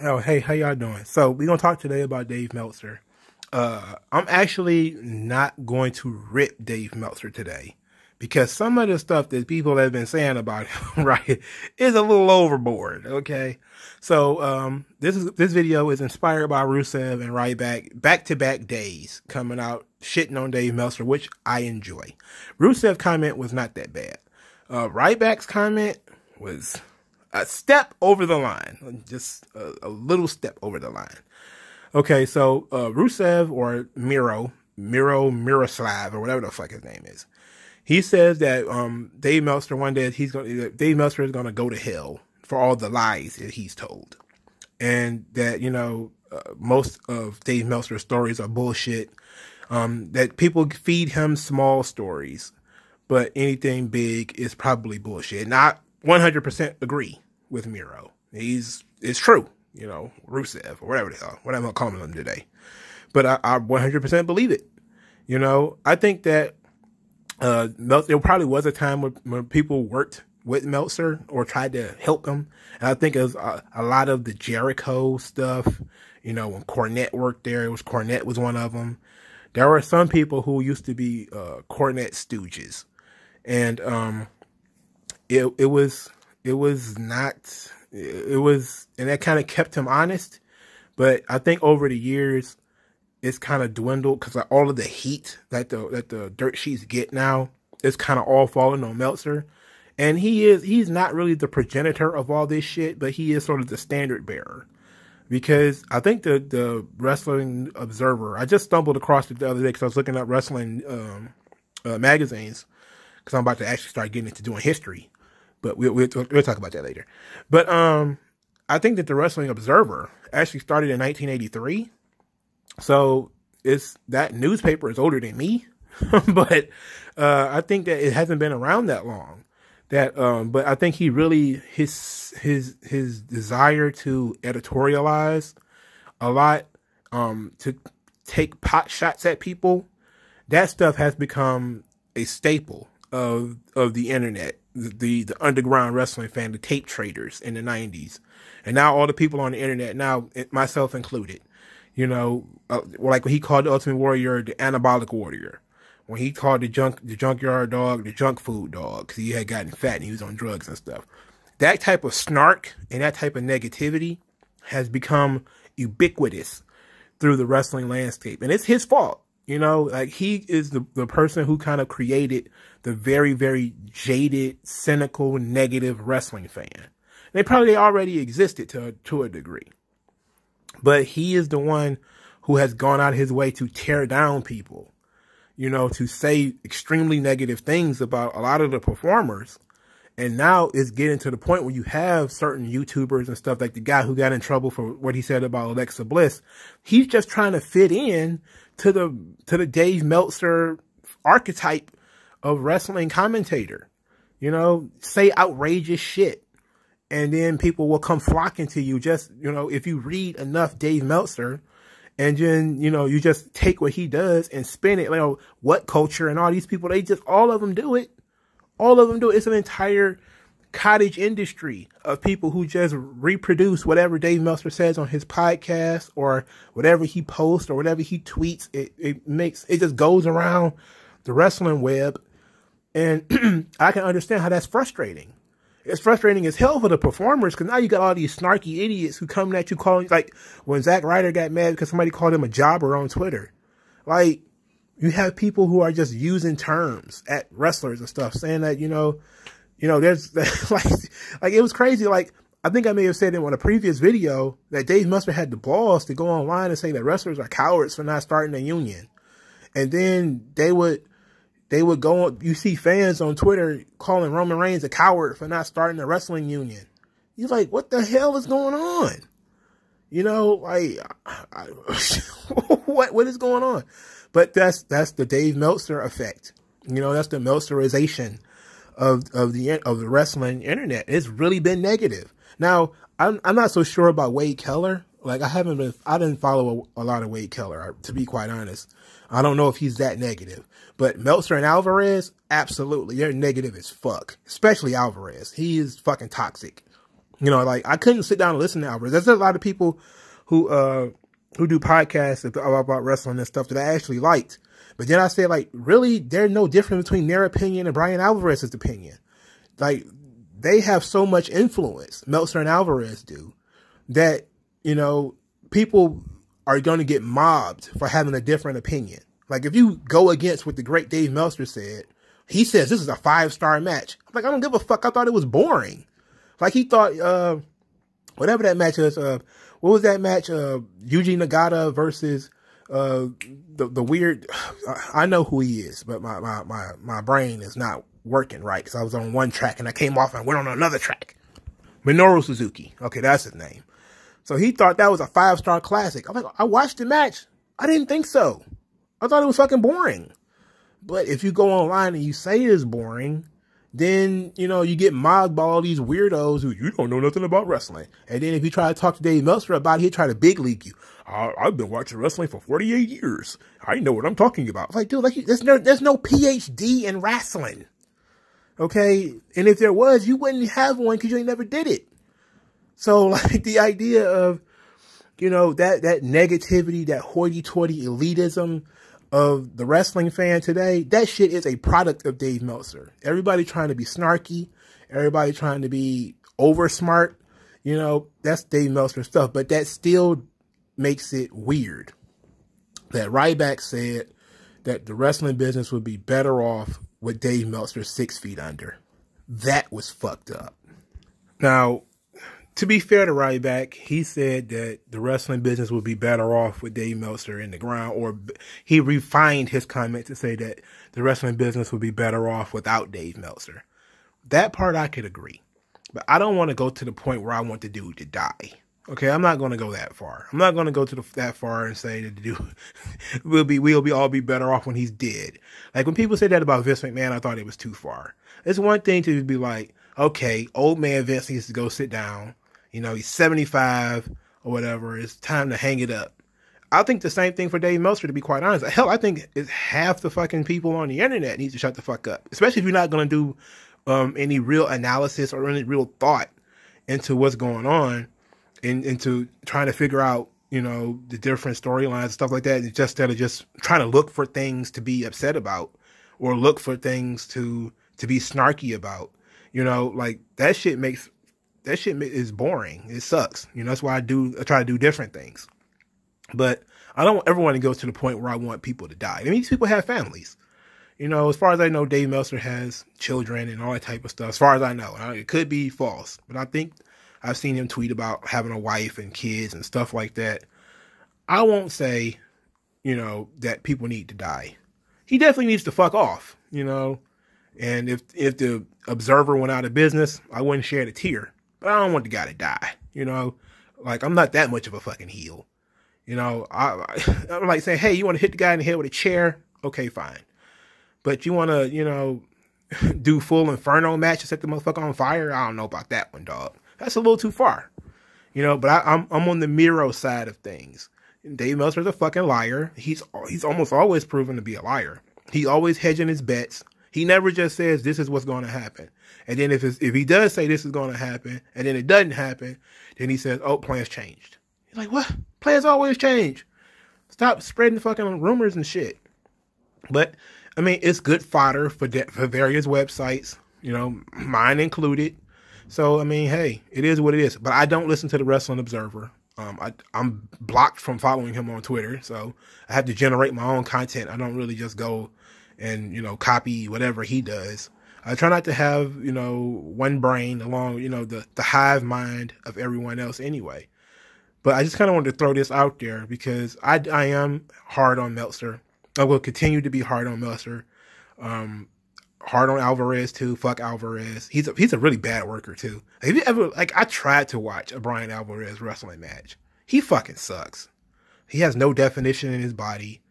Oh, hey, how y'all doing? So we're gonna talk today about Dave Meltzer. I'm actually not going to rip Dave Meltzer today because some of the stuff that people have been saying about him, right, is a little overboard. Okay, so this video is inspired by Rusev and Ryback back-to-back days coming out shitting on Dave Meltzer, which I enjoy. Rusev comment was not that bad. Ryback's comment was a step over the line, just a little step over the line. Okay, so Rusev or Miroslav or whatever the fuck his name is, he says that Dave Meltzer one day Dave Meltzer is gonna go to hell for all the lies that he's told, and that most of Dave Meltzer's stories are bullshit. That people feed him small stories, but anything big is probably bullshit. Not 100% agree with Miro. It's true, Rusev or whatever the hell, whatever I'm calling him today. But I 100% believe it. I think that there probably was a time when people worked with Meltzer or tried to help him. And I think it was a lot of the Jericho stuff, when Cornette worked there. Cornette was one of them. There were some people who used to be Cornette stooges. And and that kind of kept him honest. But I think over the years, it's kind of dwindled because all of the heat that the dirt sheets get now is kind of all falling on Meltzer. And he's not really the progenitor of all this shit, but he is sort of the standard bearer. Because I think the Wrestling Observer, I just stumbled across it the other day because I was looking up wrestling magazines, because I'm about to actually start getting into doing history. But we'll talk about that later. But I think that the Wrestling Observer actually started in 1983. So that newspaper is older than me. But I think that it hasn't been around that long. But I think he really his desire to editorialize a lot, to take pot shots at people, that stuff has become a staple of the internet, the underground wrestling fan, the tape traders in the 90s. And now all the people on the internet, now myself included, like when he called the Ultimate Warrior the anabolic warrior, when he called the junkyard dog the junk food dog because he had gotten fat and he was on drugs and stuff. That type of snark and that type of negativity has become ubiquitous through the wrestling landscape. And it's his fault. Like he is the person who kind of created the very, very jaded, cynical, negative wrestling fan. They probably already existed to a degree. But he is the one who has gone out of his way to tear down people, to say extremely negative things about a lot of the performers. And now it's getting to the point where you have certain YouTubers and stuff, like the guy who got in trouble for what he said about Alexa Bliss. He's just trying to fit in to the Dave Meltzer archetype of wrestling commentator. Say outrageous shit. And then people will come flocking to you just, if you read enough Dave Meltzer, and then, you just take what he does and spin it. What Culture and all these people, all of them do it. All of them do it. It's an entire cottage industry of people who just reproduce whatever Dave Meltzer says on his podcast or whatever he posts or whatever he tweets. It just goes around the wrestling web. And I can understand how that's frustrating. It's frustrating as hell for the performers because now you got all these snarky idiots who coming at you calling, like when Zack Ryder got mad because somebody called him a jobber on Twitter. Like, you have people who are just using terms at wrestlers and stuff, saying that, there's like it was crazy. Like, I think I may have said in a previous video that Dave Meltzer had the balls to go online and say that wrestlers are cowards for not starting a union. And then they would go on, you see fans on Twitter calling Roman Reigns a coward for not starting a wrestling union. He's like, what the hell is going on? What is going on? But that's the Dave Meltzer effect. That's the Meltzerization of the wrestling internet. It's really been negative. Now, I'm not so sure about Wade Keller. Like, I didn't follow a lot of Wade Keller, to be quite honest. I don't know if he's that negative. But Meltzer and Alvarez, absolutely. They're negative as fuck. Especially Alvarez. He is fucking toxic. You know, like I couldn't sit down and listen to Alvarez. There's a lot of people who do podcasts about wrestling and stuff that I actually liked. But then I said, like, really, there's no difference between their opinion and Brian Alvarez's opinion. Like, they have so much influence, Meltzer and Alvarez do, that, you know, people are going to get mobbed for having a different opinion. Like, if you go against what the great Dave Meltzer said, he says this is a 5-star match. I'm like, I don't give a fuck. I thought it was boring. Like, he thought, whatever that match is, what was that match? Yuji Nagata versus, the weird, I know who he is, but my brain is not working right. Cause I was on one track and I came off and went on another track. Minoru Suzuki. Okay. That's his name. So he thought that was a 5-star classic. I'm like, I watched the match. I didn't think so. I thought it was fucking boring. But if you go online and you say it's boring, then, you know, you get mobbed by all these weirdos who you don't know nothing about wrestling. And then if you try to talk to Dave Meltzer about it, he'll try to big league you. I've been watching wrestling for 48 years. I know what I'm talking about. It's like, dude, like, there's no PhD in wrestling. Okay? And if there was, you wouldn't have one because you ain't never did it. So, like, the idea of, you know, that negativity, that hoity-toity elitism of the wrestling fan today, that shit is a product of Dave Meltzer. Everybody trying to be snarky, everybody trying to be over smart, you know, that's Dave Meltzer stuff, but that still makes it weird that Ryback said that the wrestling business would be better off with Dave Meltzer 6 feet under. That was fucked up. Now, to be fair to Ryback, he said that the wrestling business would be better off with Dave Meltzer in the ground, or he refined his comment to say that the wrestling business would be better off without Dave Meltzer. That part I could agree, but I don't want to go to the point where I want the dude to die. Okay, I'm not going to go that far. I'm not going to go to that far and say that the dude we'll all be better off when he's dead. Like when people say that about Vince McMahon, I thought it was too far. It's one thing to be like, okay, old man Vince needs to go sit down. You know, he's 75 or whatever. It's time to hang it up. I think the same thing for Dave Meltzer, to be quite honest. Hell, I think it's half the fucking people on the internet need to shut the fuck up. Especially if you're not going to do any real analysis or any real thought into what's going on and into trying to figure out, you know, the different storylines and stuff like that. Just instead of just trying to look for things to be upset about or look for things to be snarky about. You know, like that shit is boring. It sucks. You know, that's why I try to do different things. But I don't ever want to go to the point where I want people to die. I mean, these people have families. You know, as far as I know, Dave Meltzer has children and all that type of stuff. As far as I know, it could be false, but I think I've seen him tweet about having a wife and kids and stuff like that. I won't say, you know, that people need to die. He definitely needs to fuck off, you know. And if the Observer went out of business, I wouldn't shed a tear. But I don't want the guy to die, you know. Like, I'm not that much of a fucking heel. You know, I'm like saying, hey, you want to hit the guy in the head with a chair? Okay, fine. But you want to, you know, do full Inferno match and set the motherfucker on fire? I don't know about that one, dog. That's a little too far. You know, but I'm on the Miro side of things. Dave Meltzer's a fucking liar. He's almost always proven to be a liar. He always hedging his bets. He never just says this is what's going to happen. And then if he does say this is going to happen and then it doesn't happen, then he says, oh, plans changed. He's like, what? Plans always change. Stop spreading fucking rumors and shit. But, I mean, it's good fodder for various websites, you know, mine included. So, I mean, hey, it is what it is. But I don't listen to the Wrestling Observer. I'm blocked from following him on Twitter. So I have to generate my own content. I don't really just go and, you know, copy whatever he does. I try not to have, you know, one brain along, you know, the hive mind of everyone else anyway. But I just kind of wanted to throw this out there because I am hard on Meltzer. I will continue to be hard on Meltzer. Hard on Alvarez too. Fuck Alvarez. He's a really bad worker too. Have you ever, like, I tried to watch a Brian Alvarez wrestling match. He fucking sucks. He has no definition in his body.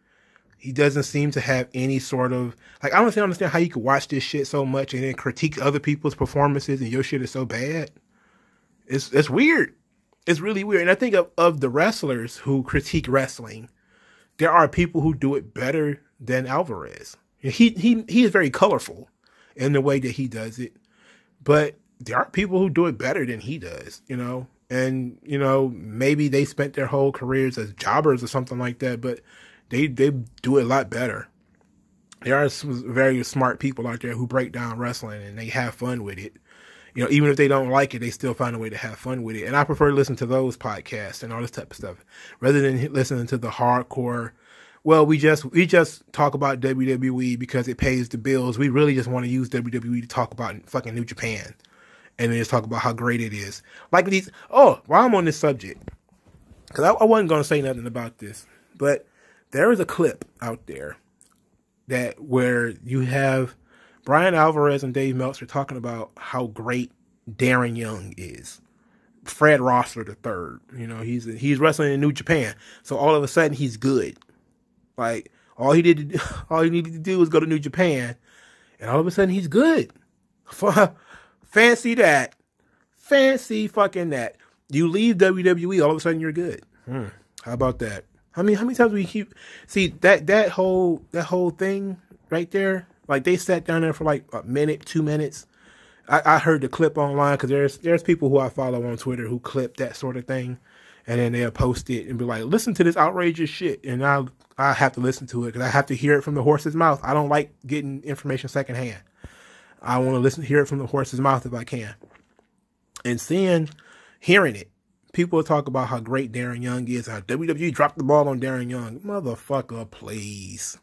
He doesn't seem to have any sort of, like, I don't understand how you could watch this shit so much and then critique other people's performances and your shit is so bad. It's weird. It's really weird. And I think of the wrestlers who critique wrestling, there are people who do it better than Alvarez. He is very colorful in the way that he does it. But there are people who do it better than he does, you know? And, you know, maybe they spent their whole careers as jobbers or something like that, but they do it a lot better. There are some very smart people out there who break down wrestling and they have fun with it. You know, even if they don't like it, they still find a way to have fun with it. And I prefer to listen to those podcasts and all this type of stuff rather than listening to the hardcore. Well, we just talk about WWE because it pays the bills. We really just want to use WWE to talk about fucking New Japan and then just talk about how great it is. Like these. Oh, while I'm on this subject, because I wasn't going to say nothing about this, but there is a clip out there that where you have Brian Alvarez and Dave Meltzer talking about how great Darren Young is. Fred Rosser the third. You know, he's wrestling in New Japan. So all of a sudden he's good. Like all he needed to do was go to New Japan, and all of a sudden he's good. Fancy that. Fancy fucking that. You leave WWE, all of a sudden you're good. How about that? How many times we keep see that whole thing right there? Like they sat down there for like a minute, 2 minutes. I heard the clip online because there's people who I follow on Twitter who clip that sort of thing, and then they'll post it and be like, "Listen to this outrageous shit," and I have to listen to it because I have to hear it from the horse's mouth. I don't like getting information secondhand. I want to hear it from the horse's mouth if I can. And hearing it, people talk about how great Darren Young is, how WWE dropped the ball on Darren Young. Motherfucker, please.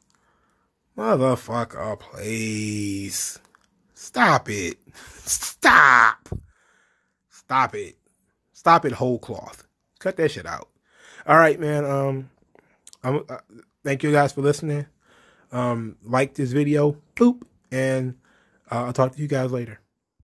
Motherfucker, please. Stop it. Stop. Stop it. Stop it whole cloth. Cut that shit out. All right, man. Thank you guys for listening. Like this video. Boop. And I'll talk to you guys later.